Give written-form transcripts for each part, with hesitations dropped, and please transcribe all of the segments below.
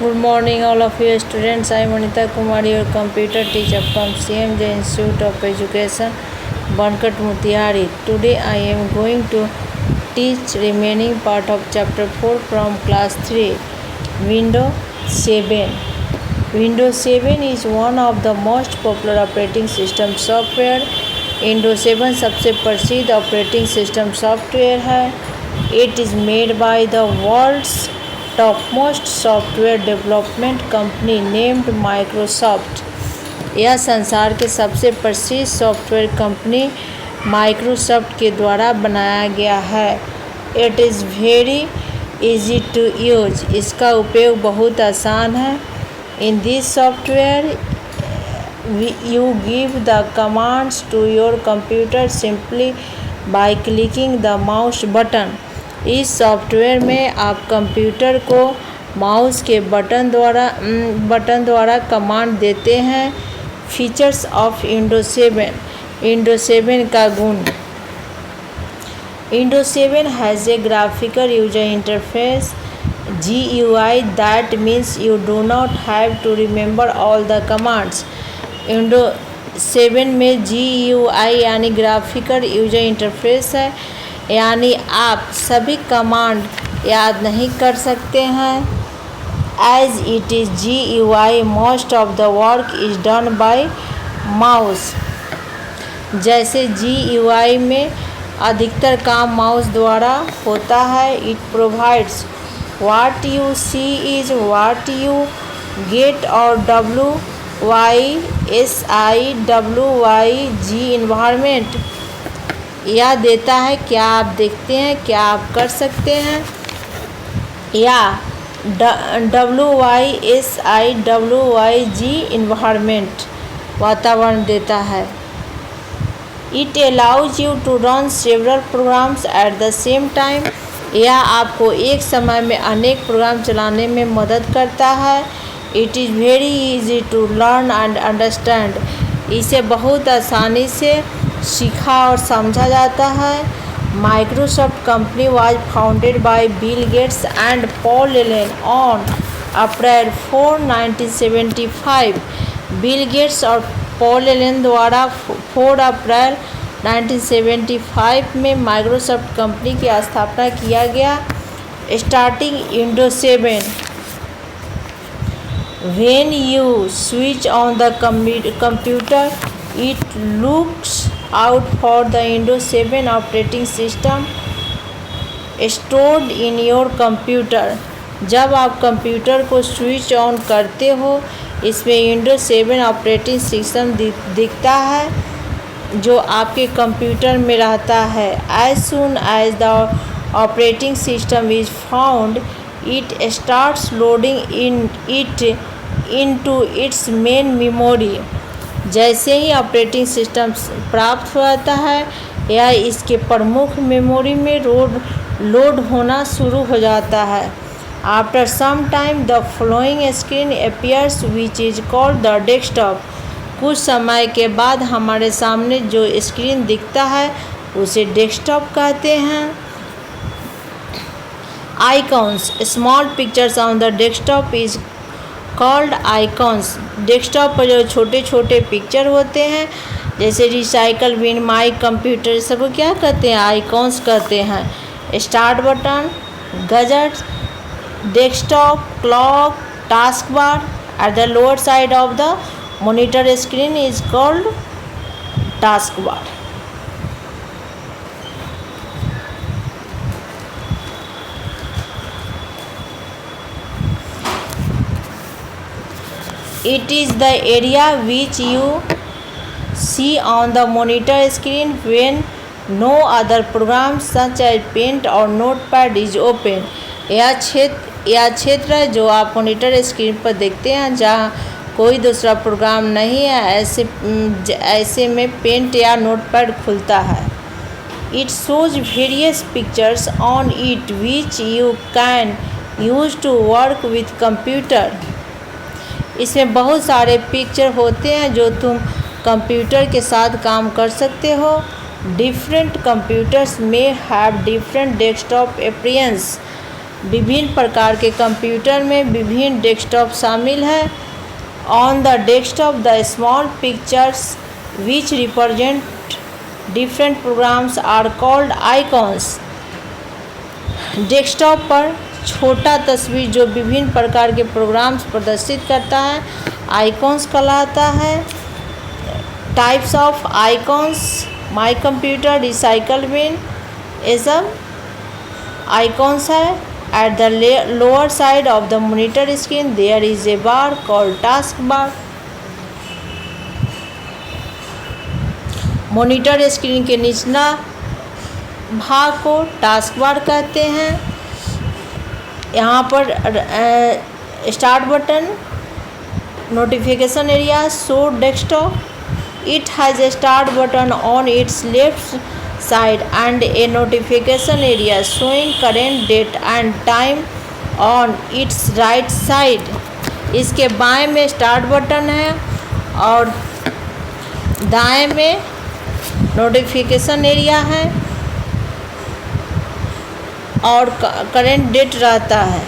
Good morning, all of you students. I am Anita Kumar, your computer teacher from CMJ Institute of Education, Bankat Mutihari. Today I am going to teach remaining part of chapter 4 from class 3, Windows 7. Windows 7 is one of the most popular operating system software. Windows 7 सबसे प्रसिद्ध operating system software है. It is made by the world's topmost software development company named Microsoft. यह संसार के सबसे प्रसिद्ध software company Microsoft के द्वारा बनाया गया है. It is very easy to use. इसका उपयोग बहुत आसान है. In this software you give the commands to your computer simply by clicking the mouse button. इस सॉफ्टवेयर में आप कंप्यूटर को माउस के बटन द्वारा कमांड देते हैं. Features of Windows 7. विंडोज 7 का गुण. Windows 7 has a graphical user interface GUI. That means you do not have to remember all the commands. Windows 7 में GUI यानी ग्राफिकल यूजर इंटरफेस है, यानी आप सभी कमांड याद नहीं कर सकते हैं. As it is GUI most of the work is done by mouse. जैसे GUI में अधिकतर काम माउस द्वारा होता है. It provides what you see is what you get or WYSIWYG environment. यह देता है क्या आप देखते हैं, क्या आप कर सकते हैं. या WYSIWYG इन्वायरमेंट वातावरण देता है. It allows you to run several programs at the same time. यह आपको एक समय में अनेक प्रोग्राम चलाने में मदद करता है. It is very easy to learn and understand. इसे बहुत आसानी से सीखा और समझा जाता है. Microsoft company was founded by Bill Gates and Paul Allen on April 4, 1975. Bill Gates और पॉल एलन द्वारा 4 अप्रैल 1975 में माइक्रोसॉफ्ट कंपनी की स्थापना किया गया. Starting Windows 7. When you switch on the computer, it looks out for the Windows 7 operating system stored in your computer. जब आप computer को स्विच ऑन करते हो, इसमें Windows 7 ऑपरेटिंग सिस्टम दिखता है जो आपके कंप्यूटर में रहता है. As soon as the operating system is found, it starts loading into its main memory. जैसे ही ऑपरेटिंग सिस्टम प्राप्त हो जाता है, यह इसके प्रमुख मेमोरी में लोड होना शुरू हो जाता है. After some time the following screen appears which is called the desktop. कुछ समय के बाद हमारे सामने जो स्क्रीन दिखता है उसे डेस्कटॉप कहते हैं. Icons. Small pictures on the desktop is called icons. Desktop पर जो छोटे छोटे पिक्चर होते हैं जैसे रिसाइकल बिन, माई कंप्यूटर, सबको क्या कहते हैं, आइकॉन्स कहते हैं. Start button, gadgets, desktop, clock, task bar eight the lower side of the monitor screen is called task bar. It is the area which you see on the monitor screen when no other program such as Paint or Notepad is open. यह क्षेत्र है जो आप monitor screen पर देखते हैं जहाँ कोई दूसरा प्रोग्राम नहीं है. ऐसे में पेंट या नोटपैड खुलता है. It shows various pictures on it which you can use to work with computer. इसमें बहुत सारे पिक्चर होते हैं जो तुम कंप्यूटर के साथ काम कर सकते हो. डिफरेंट कंप्यूटर्स में हैव डिफरेंट डेस्कटॉप अपीयरेंस. विभिन्न प्रकार के कंप्यूटर में विभिन्न डेस्कटॉप शामिल है। On the desktop the small pictures which represent different programs are called icons. Desktop पर छोटा तस्वीर जो विभिन्न प्रकार के प्रोग्राम्स प्रदर्शित करता है आइकॉन्स कहलाता है। Types of icons, my computer recycle bin ये सब आइकॉन्स है। At the lower side of the monitor screen there is a bar called task bar. Monitor screen के निचला भाग को टास्क बार कहते हैं। यहाँ पर start button, notification area, show desktop. It has a start button on its left side and a notification area showing current date and time on its right side. इसके बाएं में स्टार्ट बटन है और दाएं में नोटिफिकेशन एरिया है और current date रहता है।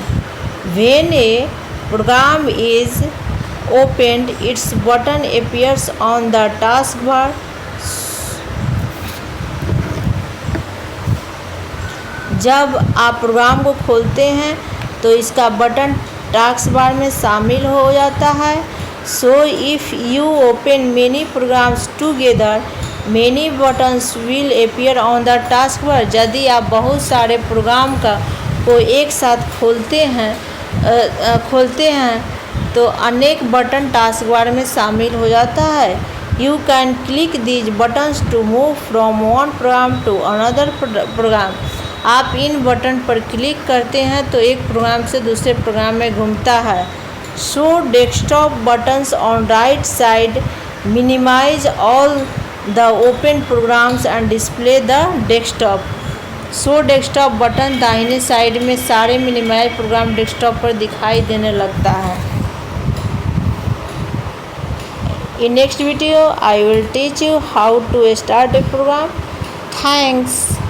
When a program is opened its button appears on the task bar. जब आप प्रोग्राम को खोलते हैं तो इसका बटन टास्क बार में शामिल हो जाता है। So if you open many programs together many buttons will appear on the task bar. यदि आप बहुत सारे प्रोग्राम को एक साथ खोलते हैं तो अनेक बटन टास्क बार में शामिल हो जाता है। You can click these buttons to move from one program to another program. आप इन बटन पर क्लिक करते हैं तो एक प्रोग्राम से दूसरे प्रोग्राम में घूमता है। Show desktop buttons on right side minimise all the open programs and display the desktop. Show desktop button दाहिने साइड में सारे मिनिमाइज प्रोग्राम डेस्कटॉप पर दिखाई देने लगता है। In next video I will teach you how to start a program. Thanks.